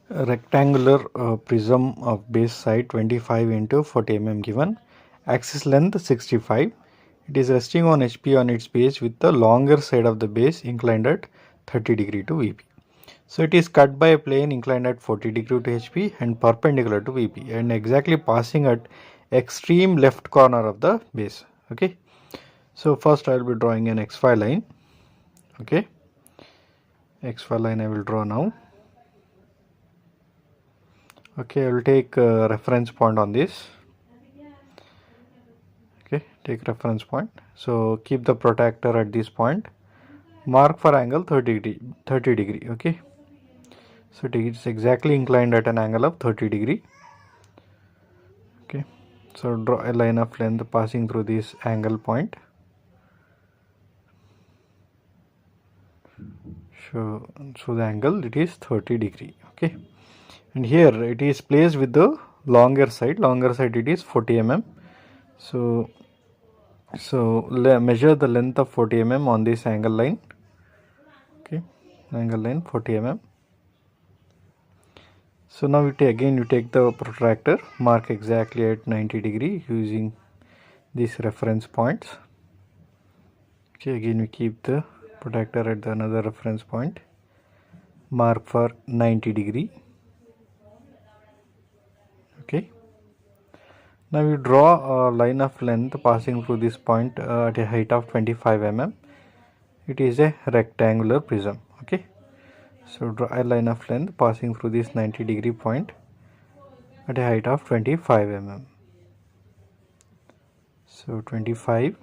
A rectangular prism of base side 25 into 40 mm given, axis length 65. It is resting on HP on its base with the longer side of the base inclined at 30° to VP. So it is cut by a plane inclined at 40° to HP and perpendicular to VP and exactly passing at extreme left corner of the base. Okay. So first I will be drawing an XY line. Okay. XY line I will draw now. Okay, I will take a reference point on this. Okay, take reference point. So keep the protractor at this point. Mark for angle 30°. Okay, so it is exactly inclined at an angle of 30°. Okay, so draw a line of length passing through this angle point. So the angle it is 30°. Okay, and here it is placed with the longer side. Longer side it is 40 mm. So measure the length of 40 mm on this angle line. Okay, angle line 40 mm. So now you take the protractor, mark exactly at 90° using these reference points. Okay, again we keep the protractor at another reference point, mark for 90°. Okay, now you draw a line of length passing through this point at a height of 25 mm. It is a rectangular prism. Okay, so draw a line of length passing through this 90° point at a height of 25 mm. So 25.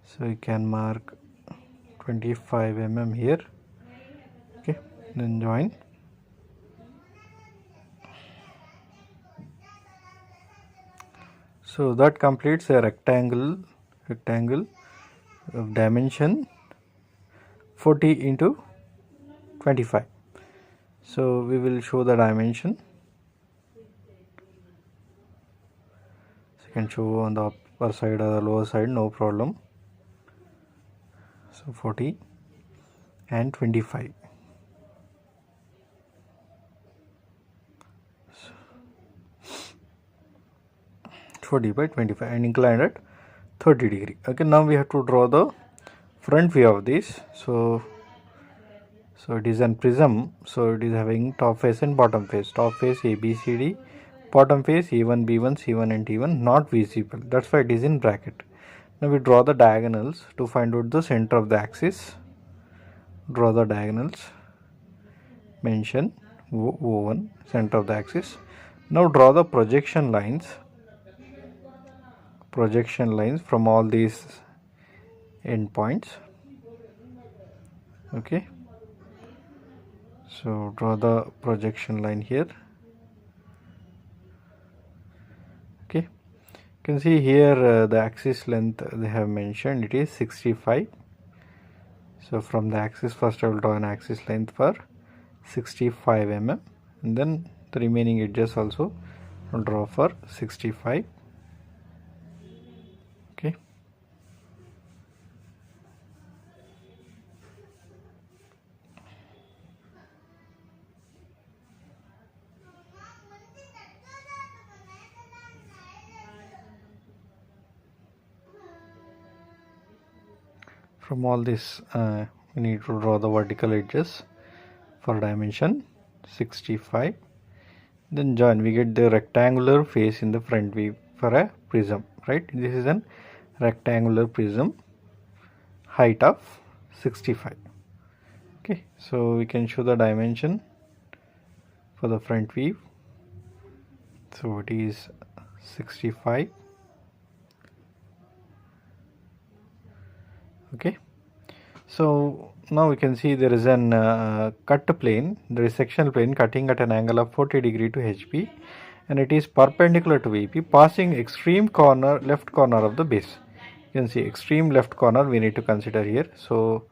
So you can mark 25 mm here. Okay, then join. So that completes a rectangle of dimension 40 into 25. So we will show the dimension. So you can show on the upper side or the lower side, no problem. So 40 and 25. 40 by 25 and inclined at 30°. Okay, now we have to draw the front view of this. So it is an prism. So it is having top face and bottom face. Top face A, B, C, D. Bottom face E1, B1, C1 and T1 not visible. That's why it is in bracket. Now we draw the diagonals to find out the center of the axis. Draw the diagonals. Mention O1, center of the axis. Now draw the projection lines from all these endpoints. Okay, so draw the projection line here. Okay, you can see here the axis length they have mentioned, it is 65. So from the axis, first I will draw an axis length for 65 mm and then the remaining edges also I'll draw for 65. Okay, from all this we need to draw the vertical edges for dimension 65. Then join, we get the rectangular face in the front view for a prism, right? This is an rectangular prism, height of 65. Okay, so we can show the dimension for the front view. So it is 65. Okay, so now we can see there is an cut plane, there is sectional plane cutting at an angle of 40° to HP and it is perpendicular to VP, passing extreme corner, left corner of the base. You can see extreme left corner we need to consider here. So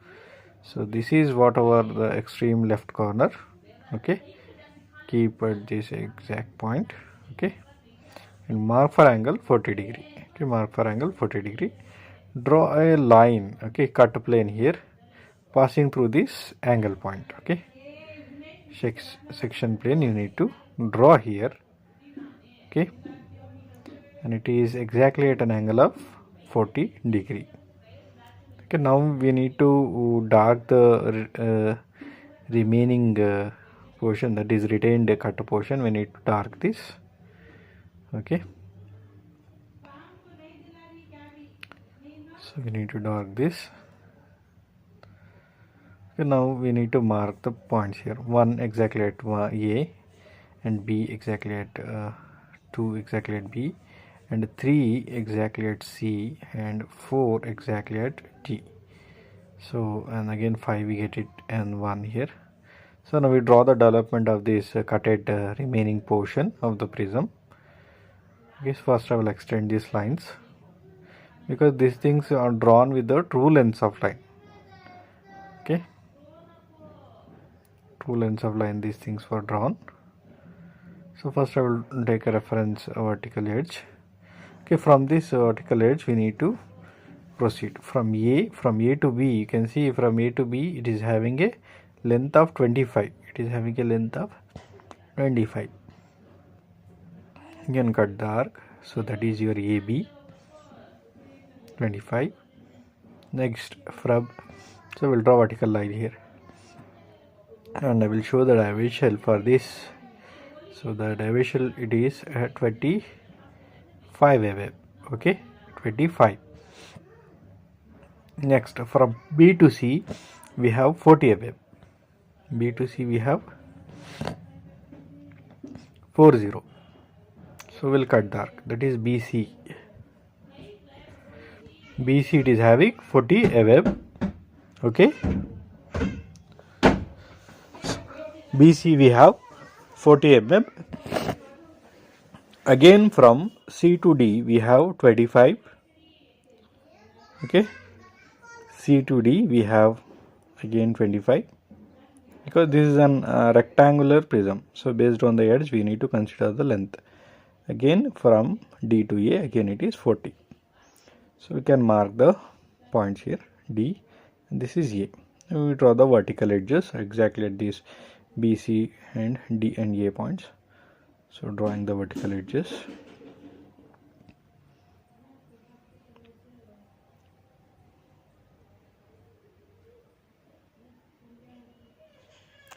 this is whatever the extreme left corner. Okay, keep at this exact point. Okay, and mark for angle 40°. Okay, mark for angle 40°. Draw a line. Okay, cut plane here passing through this angle point. Okay, section plane you need to draw here. Okay, and it is exactly at an angle of 40 degree. Okay, now we need to dark the remaining portion, that is retained cut portion. We need to dark this. Okay, so we need to dark this. Okay, now we need to mark the points here. 1 exactly at A, and B exactly at 2 exactly at B, and 3 exactly at C, and 4 exactly at D. So, and again 5 we get it, and 1 here. So now we draw the development of this cutted remaining portion of the prism. Okay, so first I will extend these lines, because these things are drawn with the true lengths of line. Okay, true lengths of line, these things were drawn. So first I will take a reference vertical edge. Okay, from this vertical edge we need to proceed from A to B. You can see from A to B it is having a length of 25. It is having a length of 25. Again cut the arc, so that is your AB, 25. Next from, so we'll draw vertical line here, and I will show the dimension for this. So the dimension it is 25 mm. Okay, 25. Next from B to C we have 40 mm. B to C we have 40. So we'll cut the arc, that is BC. BC it is having 40 mm. Okay, BC we have 40 mm. Again from C to D we have 25. Okay, C to D we have again 25, because this is an rectangular prism, so based on the edge we need to consider the length. Again from D to A, again it is 40. So we can mark the points here, D, and this is A. Now we draw the vertical edges exactly at these BC and D and A points. So drawing the vertical edges.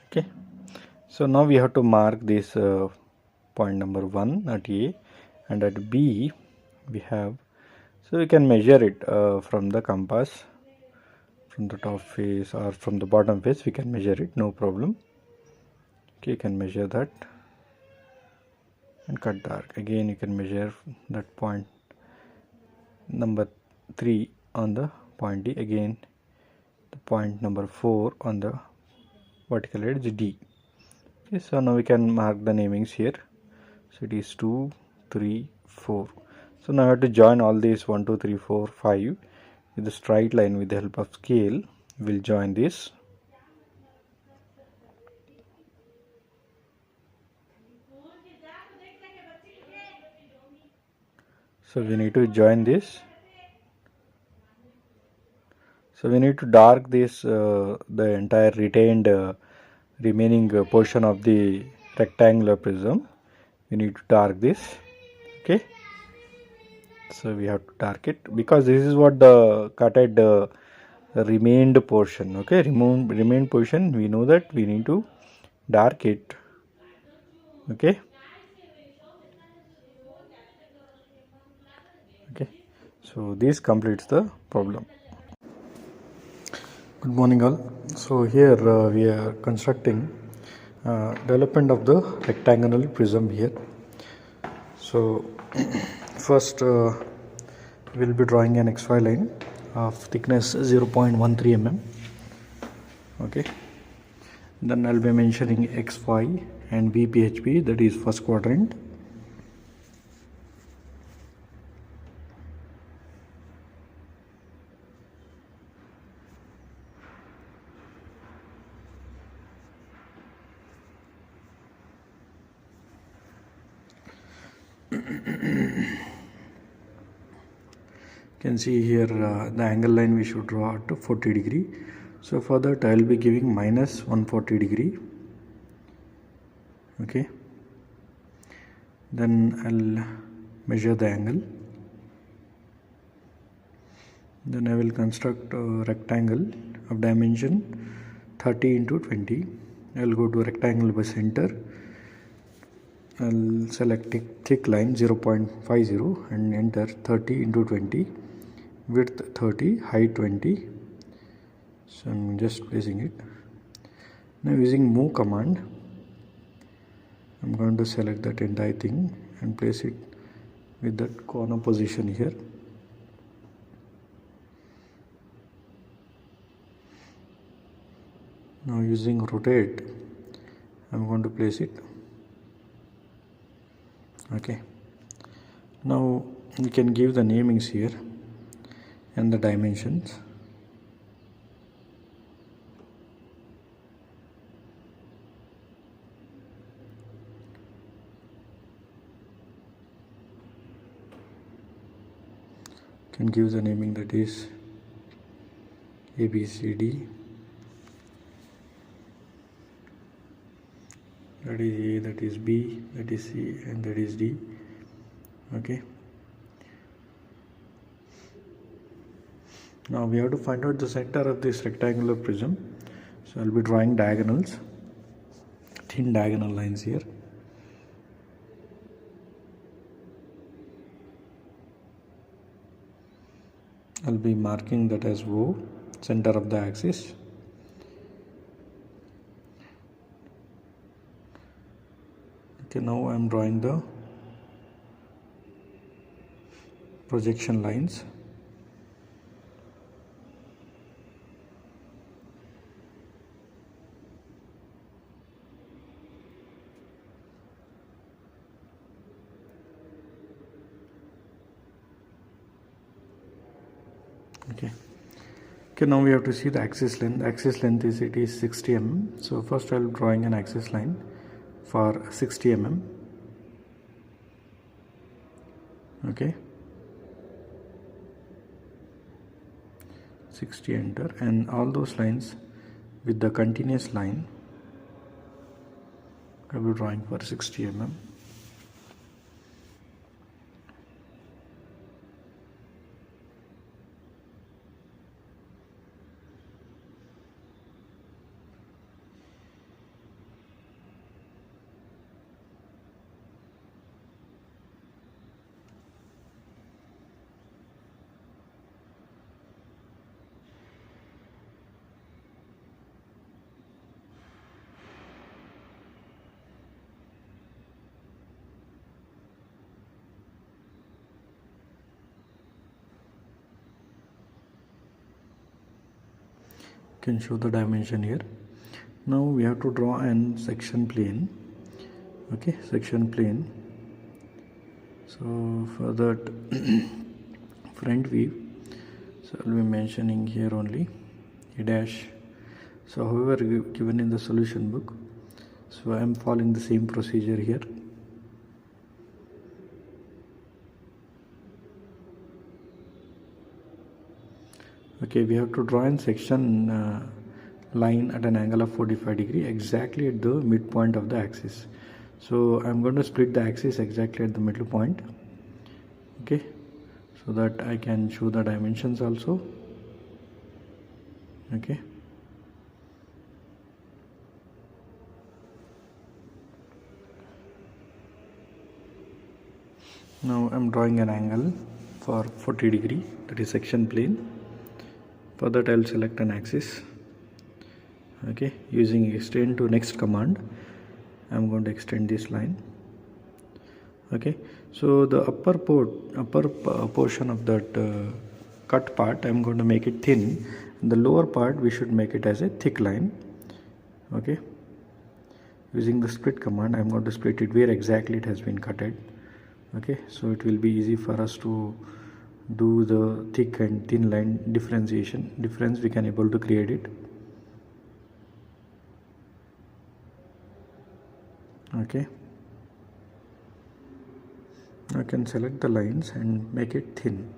Okay, so now we have to mark this point number 1 at A, and at B we have, so we can measure it from the compass, from the top face or from the bottom face we can measure it, no problem. Okay, you can measure that and cut the arc. Again you can measure that point number 3 on the point D, again the point number 4 on the vertical edge D. Okay, so now we can mark the namings here. So it is 2, 3, 4. So now I have to join all these 1, 2, 3, 4, 5 with a straight line with the help of scale. We'll join this. So we need to join this. So we need to dark this the entire retained remaining portion of the rectangular prism. We need to dark this. Okay, so we have to dark it, because this is what the cutted remained portion. Okay, remained portion, we know that we need to dark it. Okay, okay, so this completes the problem. Good morning all. So here we are constructing development of the rectangular prism here. So first we'll be drawing an XY line of thickness 0.13 mm. Okay, then I'll be mentioning XY and VPHP, that is first quadrant. You can see here the angle line we should draw at 40 degree. So for that I will be giving minus 140 degree. Okay, then I'll measure the angle. Then I will construct a rectangle of dimension 30 into 20. I'll go to rectangle by center. I'll select thick line 0.50 and enter 30 into 20, width 30, height 20. So I'm just placing it. Now using move command, I'm going to select that entire thing and place it with that corner position here. Now using rotate, I'm going to place it. Okay, now you can give the namings here and the dimensions. Can give the naming, that is ABCD, that is A, that is B, that is C, and that is D. Okay, now we have to find out the center of this rectangular prism. So I'll be drawing diagonals, thin diagonal lines here. I'll be marking that as O, center of the axis. Okay, now I'm drawing the projection lines. Okay, now we have to see the axis length. Axis length is 60 mm. So first I'll be drawing an axis line for 60 mm. Okay, 60, enter, and all those lines with the continuous line I will be drawing for 60 mm. Can show the dimension here. Now we have to draw an section plane. Okay, section plane. So for that front view, so I'll be mentioning here only a dash. So however given in the solution book, so I am following the same procedure here. Okay, we have to draw in section line at an angle of 45 degree exactly at the midpoint of the axis. So I'm going to split the axis exactly at the middle point. Okay, so that I can show the dimensions also. Okay, now I'm drawing an angle for 40 degree, that is section plane. For that I'll select an axis. Okay, using extend to next command, I'm going to extend this line. Okay, so the upper portion of that cut part, I'm going to make it thin, and the lower part we should make it as a thick line. Okay, using the split command, I'm going to split it where exactly it has been cutted. Okay, so it will be easy for us to do the thick and thin line difference we can able to create it. Okay, I can select the lines and make it thin.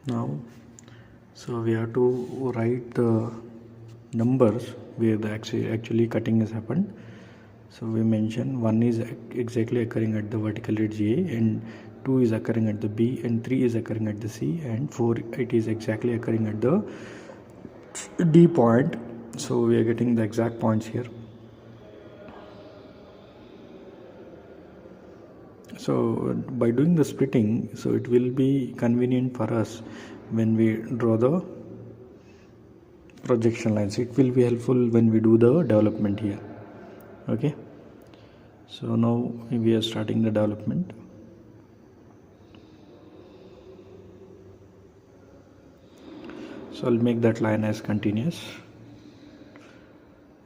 Now so we have to write the numbers where the actually cutting has happened. So we mention 1 is exactly occurring at the vertical edge A, and 2 is occurring at the B, and 3 is occurring at the C, and 4 it is exactly occurring at the D point. So we are getting the exact points here. So by doing the splitting, so it will be convenient for us when we draw the projection lines. It will be helpful when we do the development here. Okay, so now we are starting the development. So I'll make that line as continuous.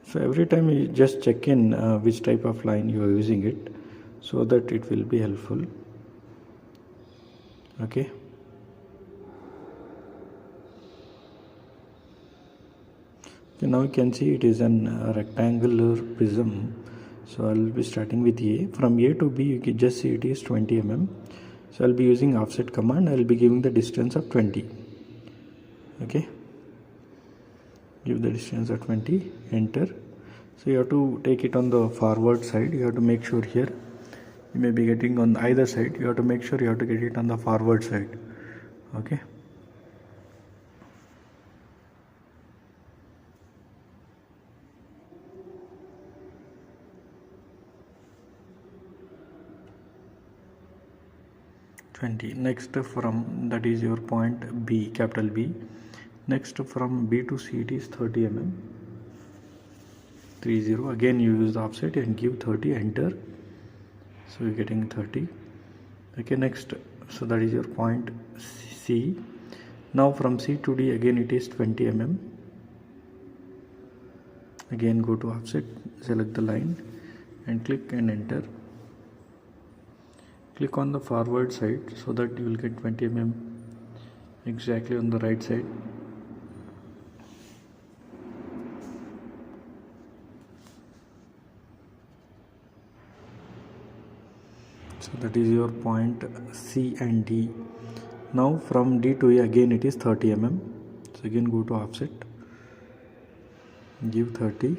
So every time you just check in which type of line you are using it, so that it will be helpful. Okay, now you can see it is an rectangular prism. So I'll be starting with A. From A to B you can just see it is 20 mm. So I'll be using offset command. I'll be giving the distance of 20. Okay, give the distance of 20, enter. So you have to take it on the forward side. You have to make sure here you may be getting on either side. You have to make sure you have to get it on the forward side. Okay, next from that is your point B, capital B. Next from B to C it is 30 mm, 30. Again you use the offset and give 30, enter. So you're getting 30. Okay, next, so that is your point C. Now from C to D again it is 20 mm. Again go to offset, select the line and click and enter. Click on the forward side so that you will get 20 mm exactly on the right side. So that is your point C and D. Now from D to A again it is 30 mm. So again go to offset, give 30,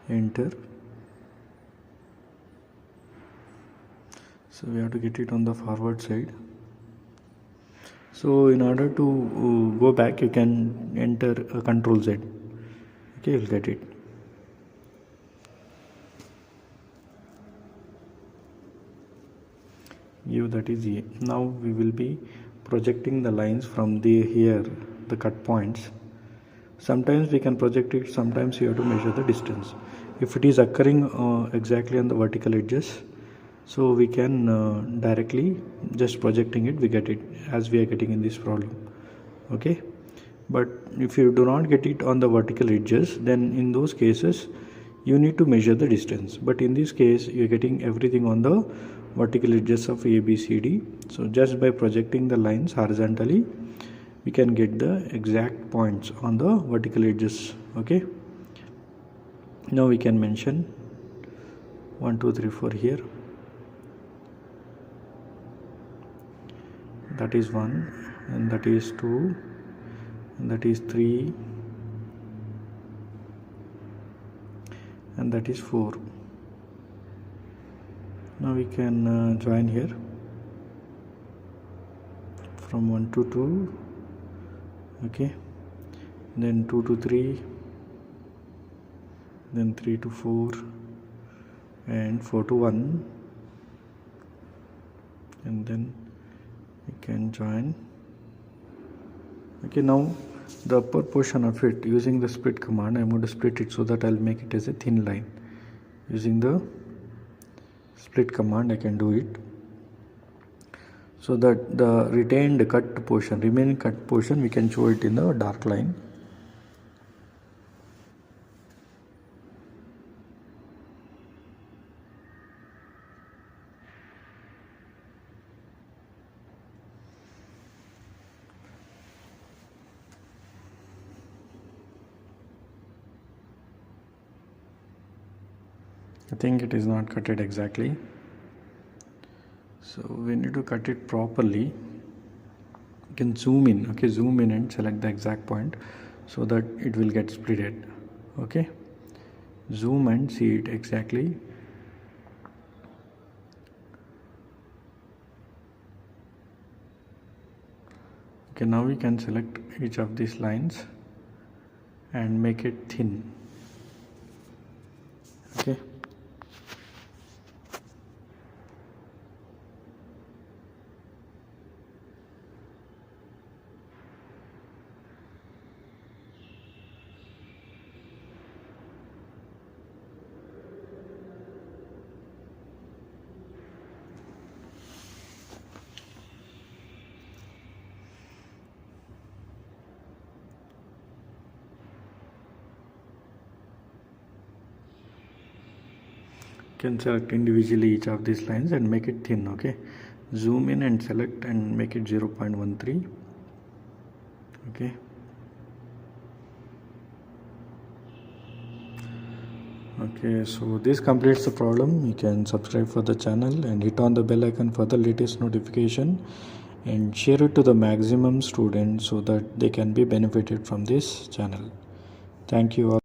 enter. So we have to get it on the forward side. So in order to go back you can enter Control Z. Okay, you'll get it. Give that is A. Now we will be projecting the lines from the cut points. Sometimes we can project it, sometimes you have to measure the distance. If it is occurring exactly on the vertical edges, so we can directly just projecting it, we get it as we are getting in this problem. Okay, but if you do not get it on the vertical edges, then in those cases you need to measure the distance. But in this case you are getting everything on the vertical edges of A, B, C, D. So just by projecting the lines horizontally we can get the exact points on the vertical edges. Okay, now we can mention 1, 2, 3, 4 here. That is 1, and that is 2, and that is 3, and that is 4. Now we can join here from 1 to 2. Okay, then 2 to 3, then 3 to 4, and 4 to 1, and then we can join. Okay, now the upper portion of it, using the split command, I'm going to split it so that I'll make it as a thin line. Using the split command I can do it, so that the remaining cut portion we can show it in the dark line. I think it is not cut it exactly, so we need to cut it properly. can zoom in. Okay, zoom in and select the exact point so that it will get splitted. Okay, zoom and see it exactly. Okay, now we can select each of these lines and make it thin. Okay, can select individually each of these lines and make it thin. Okay, zoom in and select and make it 0.13. Okay, okay, so this completes the problem. You can subscribe for the channel and hit on the bell icon for the latest notification, and share it to the maximum students so that they can be benefited from this channel. Thank you all.